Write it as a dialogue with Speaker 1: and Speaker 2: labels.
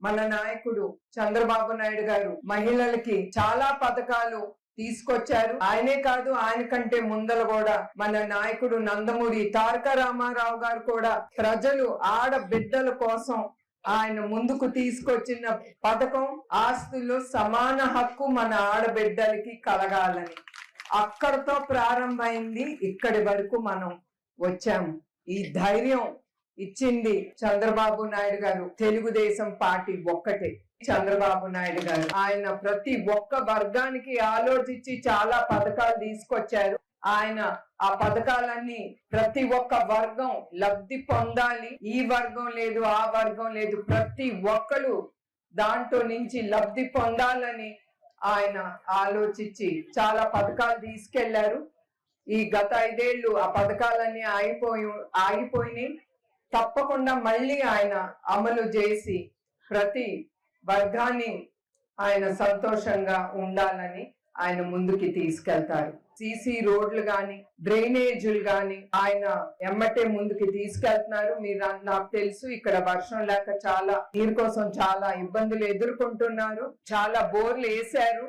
Speaker 1: మన నాయకుడు చంద్రబాబు నాయుడు గారు మహిళలకి చాలా పథకాలు తీసుకొచ్చారు. ఆయనే కాదు, ఆయన కంటే ముందర కూడా మన నాయకుడు నందమూరి తారక రామారావు గారు కూడా ప్రజలు ఆడబిడ్డల కోసం ఆయన ముందుకు తీసుకొచ్చిన పథకం ఆస్తులు సమాన హక్కు మన ఆడబిడ్డలకి కలగాలని. అక్కడితో ప్రారంభమైంది, ఇక్కడి వరకు మనం వచ్చాము. ఈ ధైర్యం ఇచ్చింది చంద్రబాబు నాయుడు గారు. తెలుగుదేశం పార్టీ ఒక్కటే. చంద్రబాబు నాయుడు గారు ఆయన ప్రతి ఒక్క వర్గానికి ఆలోచించి చాలా పథకాలు తీసుకొచ్చారు. ఆయన ఆ పథకాలన్నీ ప్రతి ఒక్క వర్గం లబ్ధి పొందాలి, ఈ వర్గం లేదు ఆ వర్గం లేదు, ప్రతి ఒక్కరు దాంట్లో నుంచి లబ్ధి పొందాలని ఆయన ఆలోచించి చాలా పథకాలు తీసుకెళ్లారు. ఈ గత 5 ఏళ్ళు ఆ పథకాలన్నీ ఆగిపోయినాయి. తప్పకుండా మళ్ళీ ఆయన అమలు చేసి ప్రతి వర్గాన్ని ఆయన సంతోషంగా ఉండాలని ఆయన ముందుకి తీసుకెళ్తారు. సీసీ రోడ్లు గాని డ్రైనేజీలు గాని ఆయన ఎమ్మటే ముందుకి తీసుకెళ్తున్నారు. మీరు నాకు తెలుసు, ఇక్కడ వర్షం లేక చాలా నీరు కోసం చాలా ఇబ్బందులు ఎదుర్కొంటున్నారు. చాలా బోర్లు వేశారు.